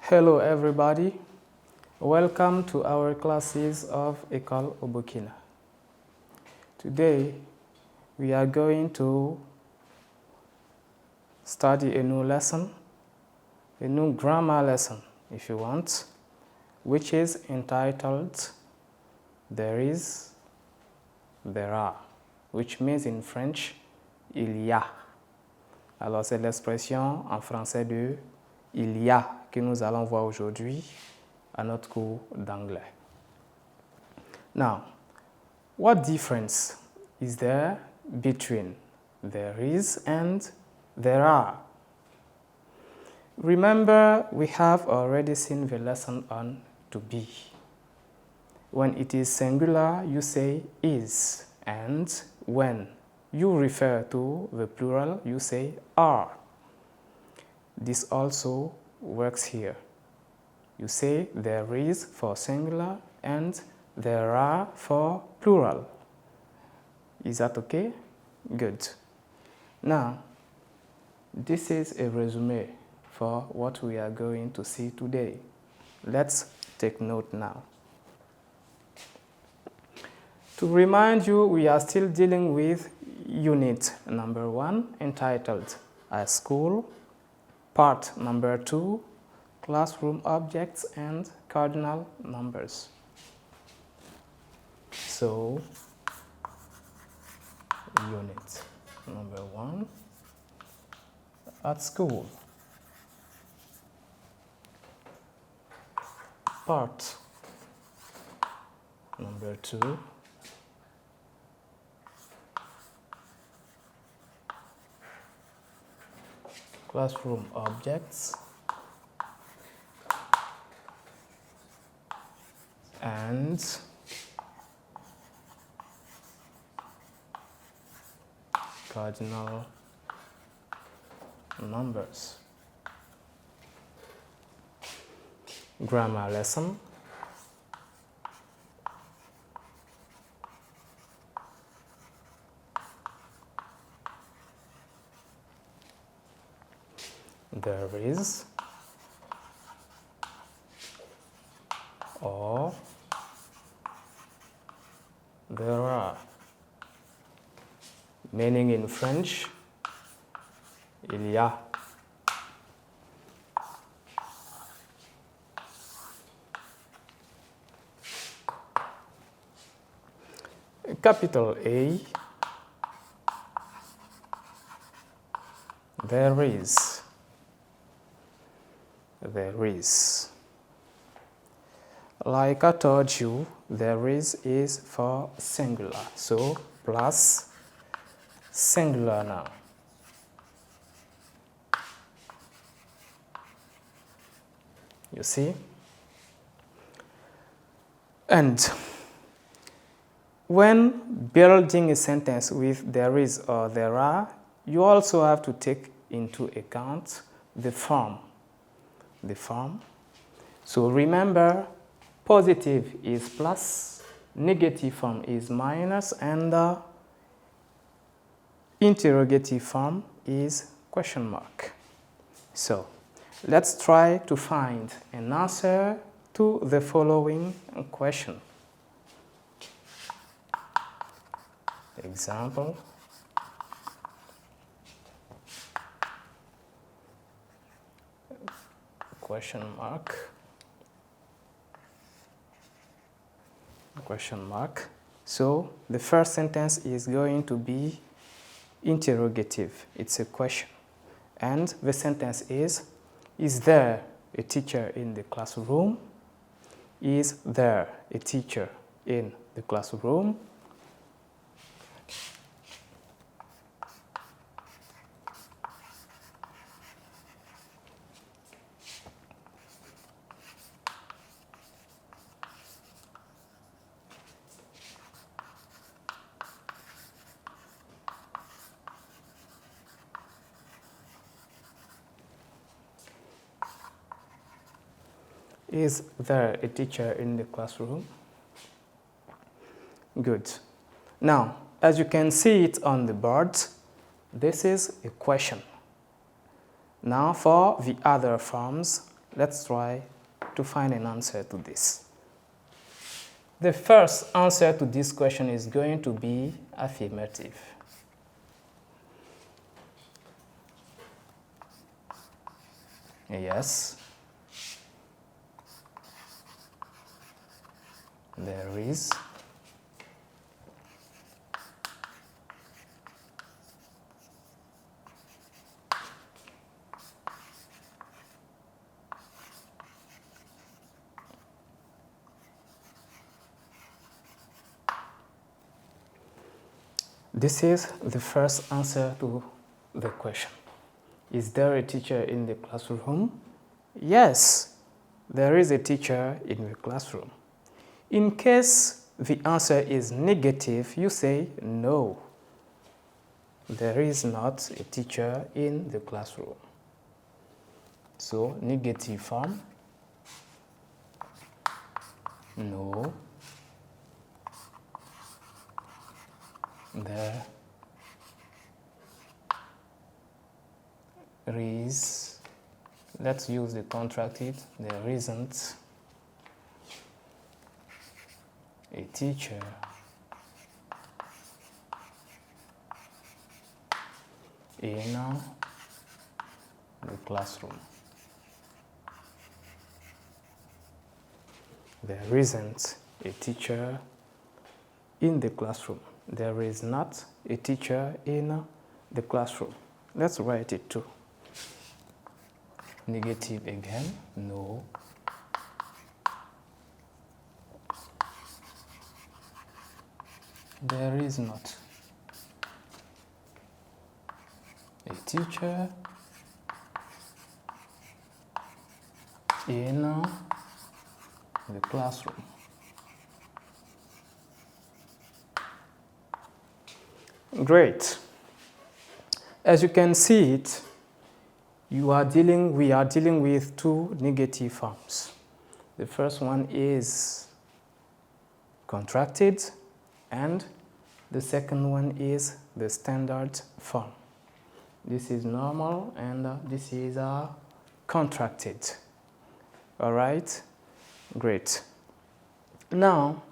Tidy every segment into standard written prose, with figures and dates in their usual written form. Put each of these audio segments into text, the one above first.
Hello everybody, welcome to our classes of École au Burkina. Today we are going to study a new lesson, a new grammar lesson if you want, which is entitled There is, there are, which means in French, il y a. Alors c'est l'expression en français de il y a que nous allons voir aujourd'hui à notre cours d'anglais. Now, what difference is there between there is and there are? Remember, we have already seen the lesson on to be. When it is singular, you say is, and when you refer to the plural, you say are. This also works here. You say there is for singular and there are for plural. Is that okay? Good. Now, this is a resume for what we are going to see today. Let's take note now. To remind you, we are still dealing with unit number 1 entitled A School, part number 2, classroom objects and cardinal numbers. So, unit number 1, at school. Part number 2, classroom objects and cardinal numbers. Grammar lesson. There is, or there are. Meaning in French, il y a. Capital A, there is. There is. Like I told you, there is for singular. So, plus singular now. You see? And when building a sentence with there is or there are, you also have to take into account the form. The form. So remember, positive is plus, negative form is minus, and the interrogative form is question mark. So let's try to find an answer to the following question. Example. Question mark. Question mark. So the first sentence is going to be interrogative. It's a question. And the sentence is there a teacher in the classroom? Is there a teacher in the classroom? Is there a teacher in the classroom? Good. Now, as you can see it on the board, this is a question. Now for the other forms, let's try to find an answer to this. The first answer to this question is going to be affirmative. Yes, there is. This is the first answer to the question. Is there a teacher in the classroom? Yes, there is a teacher in the classroom. In case the answer is negative, you say no. There is not a teacher in the classroom. So, negative form, no. There is, let's use the contracted, there isn't a teacher in the classroom. There isn't a teacher in the classroom. There is not a teacher in the classroom. Let's write it too. Negative again, no. There is not a teacher in the classroom. Great. As you can see it, we are dealing with two negative forms. The first one is contracted, and the second one is the standard form. This is normal, and this is contracted. All right? Great. Now,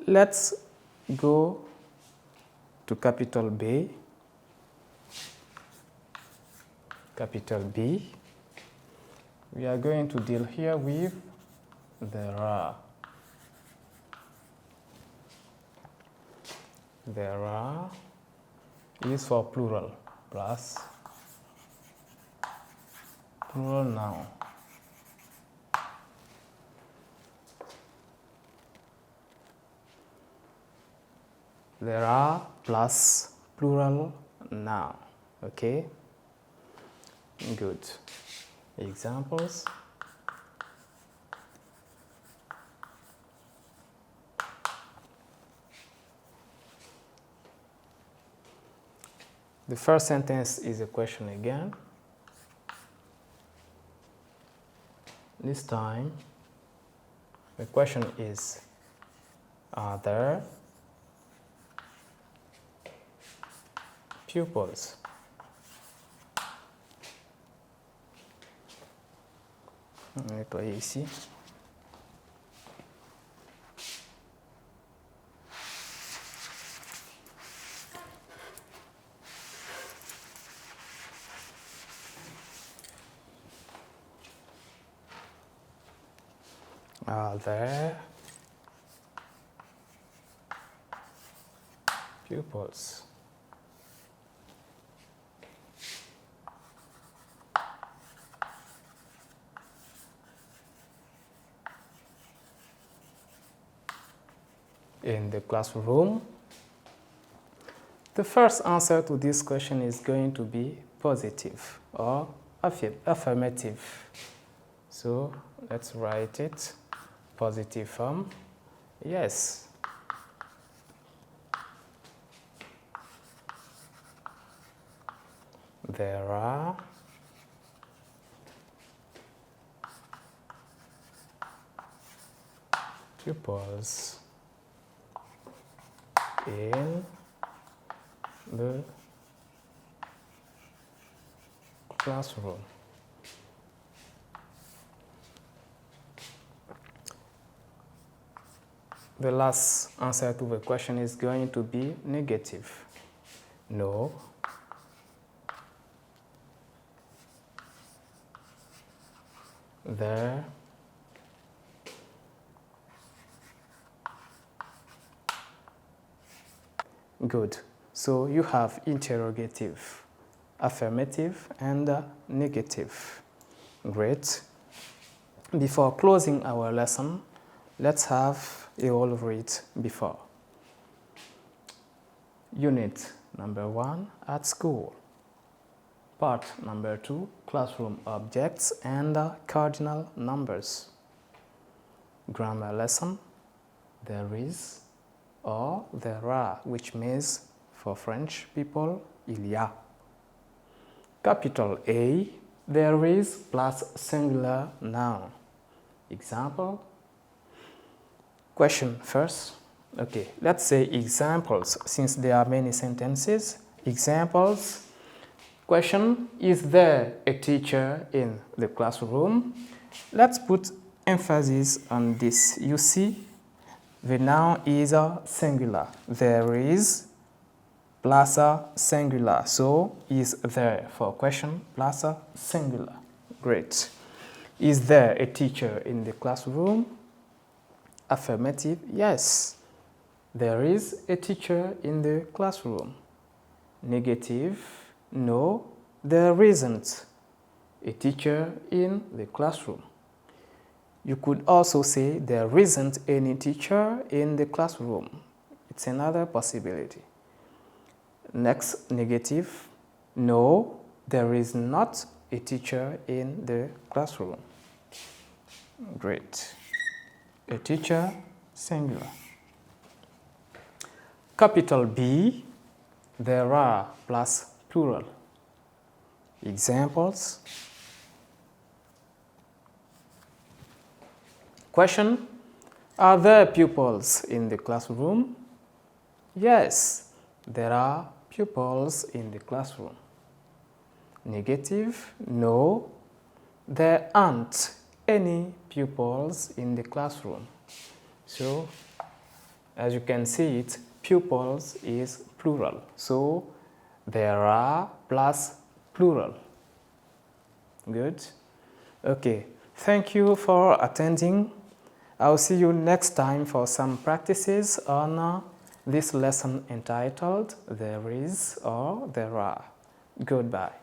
let's go to capital B. Capital B. We are going to deal here with there are. There are is for plural plus plural noun. There are plus plural noun. Okay? Good. Examples. The first sentence is a question again. This time, the question is, are there pupils? On va nettoyer ici. Are there pupils? In the classroom? The first answer to this question is going to be positive or affirmative. So let's write it. Positive form. Yes. There are pupils in the classroom. The last answer to the question is going to be negative. No. There. Good. So you have interrogative, affirmative, and negative. Great. Before closing our lesson, let's have a whole read before. Unit number 1 at school. Part number 2, classroom objects and cardinal numbers. Grammar lesson, there is or there are, which means for French people, il y a. Capital A, there is plus singular noun. Example. Question first. Okay, let's say examples since there are many sentences. Examples. Question, is there a teacher in the classroom? Let's put emphasis on this. You see, the noun is a singular. There is plus a singular. So, is there for question plus a singular. Great. Is there a teacher in the classroom? Affirmative, yes. There is a teacher in the classroom. Negative, no, there isn't a teacher in the classroom. You could also say there isn't any teacher in the classroom. It's another possibility. Next, negative, no, there is not a teacher in the classroom. Great. A teacher, singular. Capital B, there are plus plural. Examples. Question, are there pupils in the classroom? Yes, there are pupils in the classroom. Negative, no, there aren't any pupils in the classroom. So, as you can see it, pupils is plural. So, there are plus plural. Good? Okay. Thank you for attending. I'll see you next time for some practices on this lesson entitled There is or There are. Goodbye.